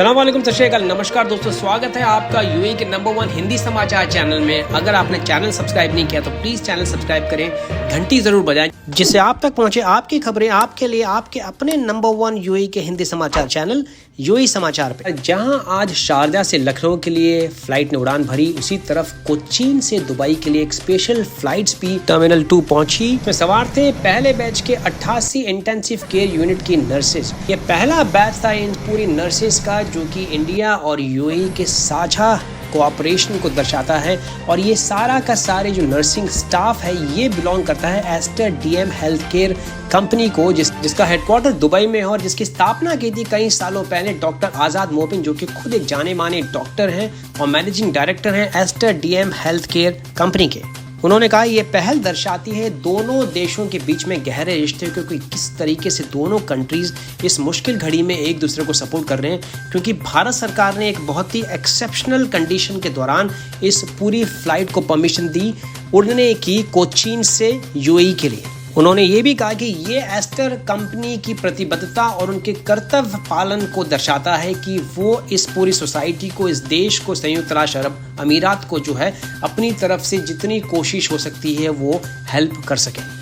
अस्सलाम वालेकुम, सत श्री अकाल, नमस्कार दोस्तों, स्वागत है आपका यूएई के नंबर 1 हिंदी समाचार चैनल में। अगर आपने चैनल सब्सक्राइब नहीं किया तो प्लीज चैनल सब्सक्राइब करें, घंटी जरूर बजाएं जिससे आप तक पहुंचे आपकी खबरें आपके लिए आपके अपने नंबर 1 यूएई के हिंदी समाचार चैनल यूएई समाचार पे। जहां आज शारजा से लखनऊ के लिए फ्लाइट ने उड़ान भरी, उसी तरफ कोचीन से दुबई के लिए एक स्पेशल फ्लाइट्स भी टर्मिनल 2 पहुंची। इसमें सवार थे पहले बैच के 88 इंटेंसिव केयर यूनिट की नर्सेज। ये पहला बैच था इन पूरी नर्सेज का जो कि इंडिया और यूएई के साझा कोऑपरेशन को दर्शाता है। और ये सारा का सारे जो नर्सिंग स्टाफ है ये बिलोंग करता है Aster DM health care company को, जिसका हेडक्वार्टर दुबई में है और जिसकी स्थापना की थी कई सालों पहले डॉक्टर आजाद मोपिन, जो कि खुद एक जाने माने डॉक्टर हैं और मैनेजिंग डायरेक्टर हैं Aster DM health care company के। उन्होंने कहा ये पहल दर्शाती है दोनों देशों के बीच में गहरे रिश्ते, क्योंकि किस तरीके से दोनों कंट्रीज इस मुश्किल घड़ी में एक दूसरे को सपोर्ट कर रहे हैं। क्योंकि भारत सरकार ने एक बहुत ही एक्सेप्शनल कंडीशन के दौरान इस पूरी फ्लाइट को परमिशन दी उड़ने की कोचीन से यूएई के लिए। उन्होंने ये भी कहा कि ये एस्टर कंपनी की प्रतिबद्धता और उनके कर्तव्य पालन को दर्शाता है कि वो इस पूरी सोसाइटी को, इस देश को, संयुक्त राष्ट्र अरब अमीरात को जो है अपनी तरफ से जितनी कोशिश हो सकती है वो हेल्प कर सके।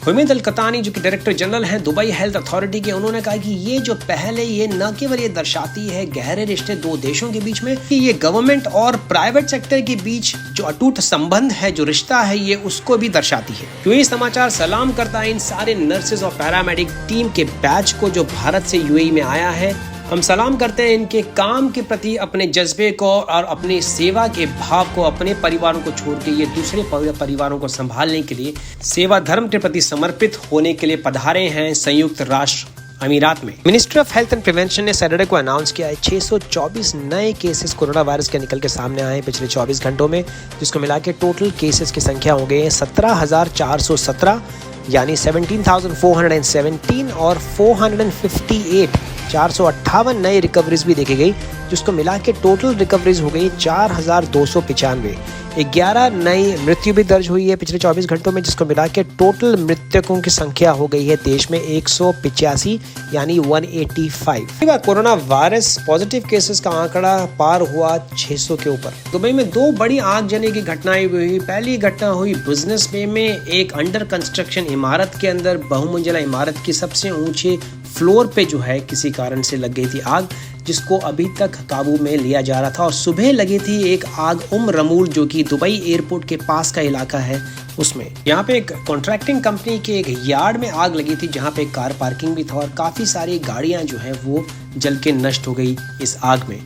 हुमैद अल-कतानी जो कि डायरेक्टर जनरल हैं दुबई हेल्थ अथॉरिटी के, उन्होंने कहा कि ये जो पहल है ये न केवल ये दर्शाती है गहरे रिश्ते दो देशों के बीच में, कि ये गवर्नमेंट और प्राइवेट सेक्टर के बीच जो अटूट संबंध है, जो रिश्ता है, ये उसको भी दर्शाती है। यूएई समाचार सलाम करता है इन सारे नर्सेज और पैरामेडिक टीम के बैच को जो भारत से यूएई में आया है। हम सलाम करते हैं इनके काम के प्रति अपने जज्बे को और अपनी सेवा के भाव को। अपने परिवारों को छोड़ के ये दूसरे परिवारों को संभालने के लिए, सेवा धर्म के प्रति समर्पित होने के लिए पधारे हैं संयुक्त राष्ट्र अमीरात में। Ministry of health and prevention ने सैटरडे को अनाउंस किया है 624 नए केसेस कोरोना वायरस के निकल के सामने आए पिछले 24 घंटों में, जिसको मिला के टोटल केसेस की संख्या हो गई है 17,417, यानी 17,417 और 458 नई रिकवरीज भी देखी गई, जिसको मिला के टोटल रिकवरीज हो गई 4,295। 11 नई मृत्यु भी दर्ज हुई है पिछले 24 घंटों में, जिसको मिला के टोटल मृतकों की संख्या हो गई है देश में 185, यानी 185। कोरोना वायरस पॉजिटिव केसेस का आंकड़ा पार हुआ 600 के ऊपर। दुबई में 2 बड़ी आगजनी की घटनाएं हुई। पहली घटना हुई बिजनेस बे में एक अंडर कंस्ट्रक्शन इमारत के अंदर, बहुमंजिला इमारत की सबसे ऊंचे फ्लोर पे जो है किसी कारण से लग गई थी आग, जिसको अभी तक काबू में लिया जा रहा था। और सुबह लगी थी एक आग रमूल जो कि दुबई एयरपोर्ट के पास का इलाका है उसमें। यहाँ पे एक कॉन्ट्रैक्टिंग कंपनी के एक यार्ड में आग लगी थी, जहाँ पे कार पार्किंग भी था और काफी सारी गाड़ियां जो है वो जल के नष्ट हो गई इस आग में।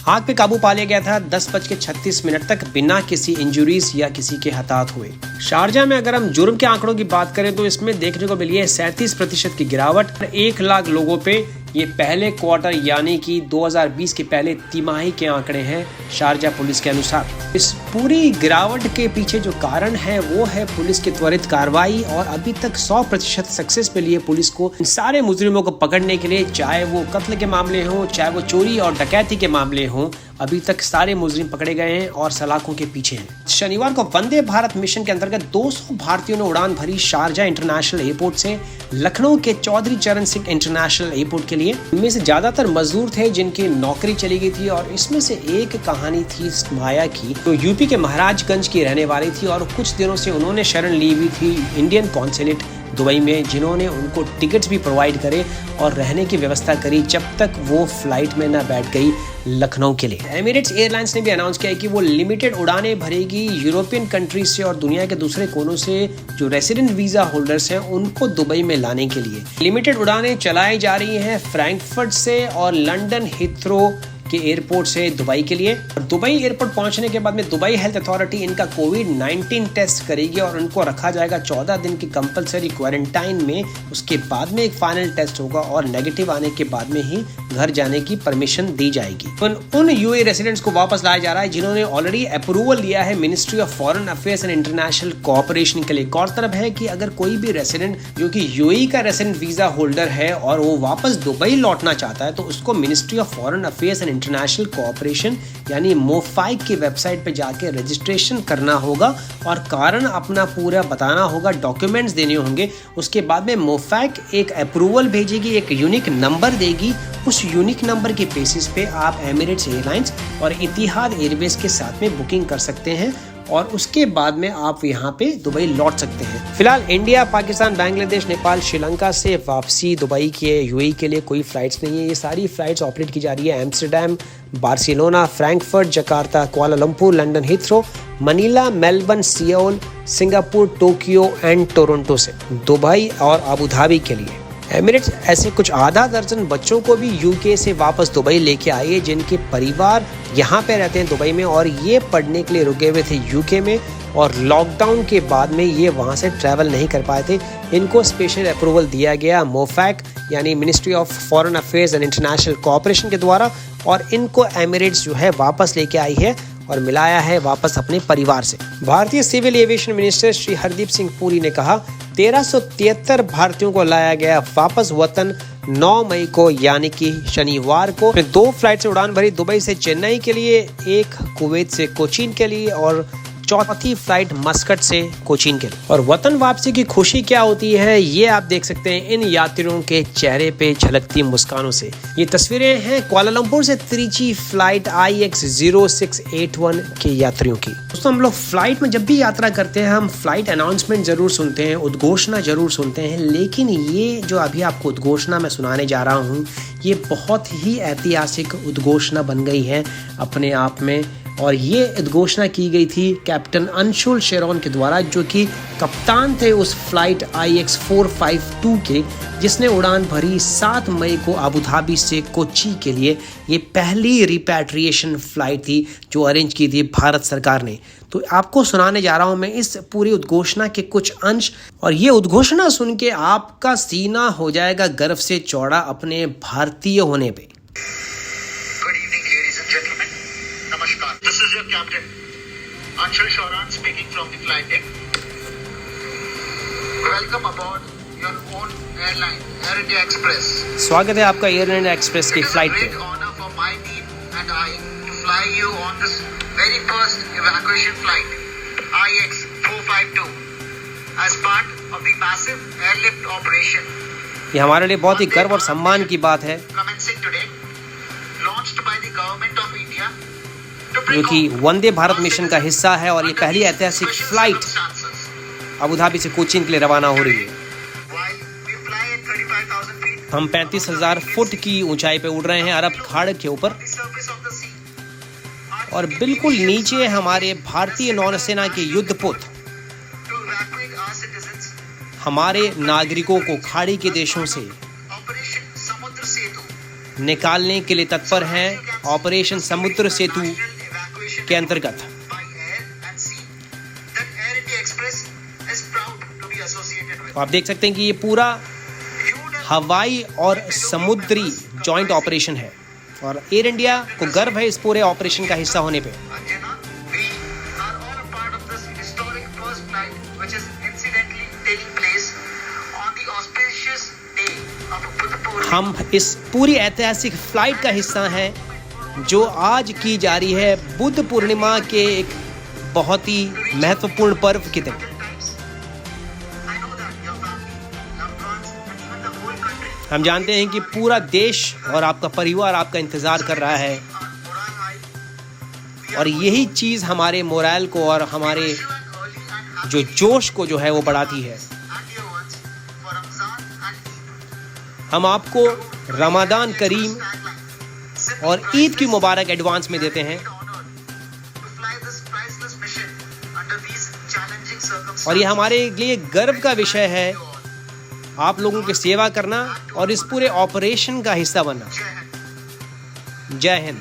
आग पे काबू पा लिया गया था 10:36 तक बिना किसी इंजुरीज या किसी के हताहत हुए। शारजा में अगर हम जुर्म के आंकड़ों की बात करें तो इसमें देखने को मिली है 37% की गिरावट 1 लाख लोगों पे। ये पहले क्वार्टर यानी कि 2020 के पहले तिमाही के आंकड़े हैं शारजा पुलिस के अनुसार। इस पूरी गिरावट के पीछे जो कारण है वो है पुलिस की त्वरित कार्रवाई, और अभी तक 100% सक्सेस मिली है पुलिस को इन सारे मुजरिमों को पकड़ने के लिए, चाहे वो कत्ल के मामले हों, चाहे वो चोरी और डकैती के मामले हों। अभी तक सारे मुजरिम पकड़े गए हैं और सलाखों के पीछे हैं। शनिवार को वंदे भारत मिशन के अंतर्गत 200 भारतीयों ने उड़ान भरी शारजा इंटरनेशनल एयरपोर्ट से लखनऊ के चौधरी चरण सिंह इंटरनेशनल एयरपोर्ट के लिए। इनमें से ज्यादातर मजदूर थे जिनकी नौकरी चली गई थी, और इसमें से एक कहानी थी माया की, जो यूपी के महाराजगंज की रहने वाली थी और कुछ दिनों से उन्होंने शरण ली हुई थी इंडियन कॉन्सुलेट दुबई में, जिन्होंने उनको टिकट्स भी प्रोवाइड करे और रहने की व्यवस्था करी जब तक वो फ्लाइट में ना बैठ गई लखनऊ के लिए। एमिरेट्स एयरलाइंस ने भी अनाउंस किया है कि वो लिमिटेड उड़ानें भरेगी यूरोपियन कंट्रीज से और दुनिया के दूसरे कोनों से जो रेसिडेंट वीजा होल्डर्स हैं उनको दुबई में लाने के लिए। लिमिटेड उड़ानें चलाई जा रही हैं फ्रैंकफर्ट से और लंदन हीथ्रो के एयरपोर्ट से दुबई के लिए। और दुबई एयरपोर्ट पहुंचने के बाद में दुबई हेल्थ अथॉरिटी इनका कोविड-19 टेस्ट करेगी और उनको रखा जाएगा 14 दिन की कंपलसरी क्वारंटाइन में। उसके बाद में एक फाइनल टेस्ट होगा और नेगेटिव आने के बाद में ही घर जाने की परमिशन दी जाएगी। उन यूएई रेसिडेंट्स को वापस लाया जा रहा है जिन्होंने ऑलरेडी अप्रूवल लिया है ministry of foreign affairs and international cooperation के लिए। गौरतलब है कि अगर कोई भी रेसिडेंट जो कि यूएई का रेसिडेंट वीजा होल्डर है और वो वापस दुबई लौटना चाहता है तो उसको ministry of foreign affairs and international cooperation यानी मोफैक की वेबसाइट पे जाके रजिस्ट्रेशन करना होगा और कारण अपना पूरा बताना होगा, डॉक्यूमेंट्स देने होंगे। उसके बाद में मोफैक एक अप्रूवल भेजेगी, एक यूनिक नंबर देगी। उस यूनिक नंबर के बेसिस पे आप एमिरेट्स एयरलाइंस और इतिहाद एयरवेज के साथ में बुकिंग कर सकते हैं और उसके बाद में आप यहाँ पे दुबई लौट सकते हैं। फिलहाल इंडिया, पाकिस्तान, बांग्लादेश, नेपाल, श्रीलंका से वापसी दुबई के यूएई के लिए कोई फ्लाइट्स नहीं है। ये सारी फ्लाइट्स ऑपरेट की जा रही है Amsterdam, Barcelona, Frankfurt, Jakarta, Kuala Lumpur, London Heathrow, Manila, Melbourne, Seoul, Singapore, Tokyo and Toronto से दुबई और अबू धाबी के लिए। एमिरेट्स ऐसे कुछ आधा दर्जन बच्चों को भी यूके से वापस दुबई लेके आई है जिनके परिवार यहाँ पे रहते हैं दुबई में और ये पढ़ने के लिए रुके हुए थे यूके में और लॉकडाउन के बाद में ये वहाँ से ट्रैवल नहीं कर पाए थे। इनको स्पेशल अप्रूवल दिया गया मोफैक यानी ministry of foreign affairs and international cooperation के द्वारा और इनको एमिरेट्स जो है वापस लेके आई है और मिलाया है वापस अपने परिवार से। भारतीय civil aviation minister Shri Hardeep Singh Puri ने कहा 1373 भारतीयों को लाया गया वापस वतन 9 मई को यानी कि शनिवार को। 2 फ्लाइट से उड़ान भरी दुबई से चेन्नई के लिए, 1 कुवैत से कोचीन के लिए और चौथी फ्लाइट मस्कट से कोचीन के लिए। और वतन वापसी की खुशी क्या होती है ये आप देख सकते हैं इन यात्रियों के चेहरे पे झलकती मुस्कानों से। ये तस्वीरें हैं कुआलालंपुर से त्रिची फ्लाइट IX0681 के यात्रियों की। दोस्तों हम लोग फ्लाइट में जब भी यात्रा करते हैं हम फ्लाइट अनाउंसमेंट जरूर सुनते हैं, उद्घोषणा जरूर सुनते हैं, लेकिन ये जो अभी आपको उद्घोषणा मैं सुनाने जा रहा हूँ ये बहुत ही ऐतिहासिक उद्घोषणा बन गई है अपने आप में। और ये उद्घोषणा की गई थी कैप्टन अंशुल शेरोन के द्वारा जो कि कप्तान थे उस फ्लाइट IX452 के, जिसने उड़ान भरी 7 मई को अबू धाबी से कोच्चि के लिए। ये पहली रिपैट्रिएशन फ्लाइट थी जो अरेंज की थी भारत सरकार ने। तो आपको सुनाने जा रहा हूं मैं इस पूरी उद्घोषणा के कुछ अंश और ये उद्घोषणा सुन के आपका सीना हो जाएगा गर्व से चौड़ा अपने भारतीय होने पे। This is your captain, Anshul Shoran speaking from the flight deck. Welcome aboard your own airline, Air India Express. स्वागत है आपका एयर इंडिया एक्सप्रेस की फ्लाइट पे। It is a great honor for my team and I to fly you on this very first evacuation flight, IX452, as part of the massive airlift operation. ये हमारे लिए बहुत ही गर्व और सम्मान की बात है Commencing today, launched by the government of India. जो कि वंदे भारत मिशन का हिस्सा है और ये पहली ऐतिहासिक फ्लाइट अबू धाबी से कोचीन के लिए रवाना हो रही है। हम 35,000 फुट की ऊंचाई पे उड़ रहे हैं अरब खाड़ी के ऊपर और बिल्कुल नीचे हमारे भारतीय नौसेना के युद्धपोत हमारे नागरिकों को खाड़ी के देशों से निकालने के लिए तत्पर हैं ऑपरेशन समुद्र सेतु के अंतर्गत। तो आप देख सकते हैं कि ये पूरा हवाई और समुद्री जॉइंट ऑपरेशन है और एयर इंडिया को गर्व है इस पूरे ऑपरेशन का हिस्सा होने पे। हम इस पूरी ऐतिहासिक फ्लाइट का हिस्सा हैं जो आज की जा रही है बुद्ध पूर्णिमा के एक बहुत ही महत्वपूर्ण पर्व के दिन। हम जानते हैं कि पूरा देश और आपका परिवार आपका इंतजार कर रहा है और यही चीज हमारे मोरल को और हमारे जो जोश को जो है वो बढ़ाती है। हम आपको रमजान करीम और ईद की मुबारक एडवांस में देते हैं और ये हमारे लिए गर्व का विषय है आप लोगों की सेवा करना और इस पूरे ऑपरेशन का हिस्सा बनना। जय हिंद।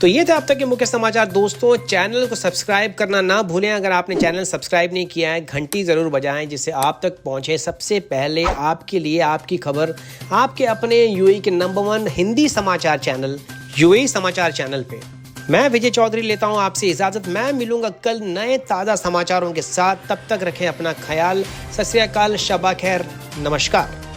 तो ये थे अब तक के मुख्य समाचार। दोस्तों चैनल को सब्सक्राइब करना ना भूलें। अगर आपने चैनल सब्सक्राइब नहीं किया है घंटी ज़रूर बजाएं जिससे आप तक पहुंचे सबसे पहले आपके लिए आपकी खबर आपके अपने यूएई के नंबर 1 हिंदी समाचार चैनल यूएई समाचार चैनल पे। मैं विजय चौधरी लेता हूं आपसे इजाज़त। मैं मिलूंगा कल नए ताज़ा समाचारों के साथ। तब तक रखें अपना ख्याल। सत श्री अकाल, शबा खैर, नमस्कार।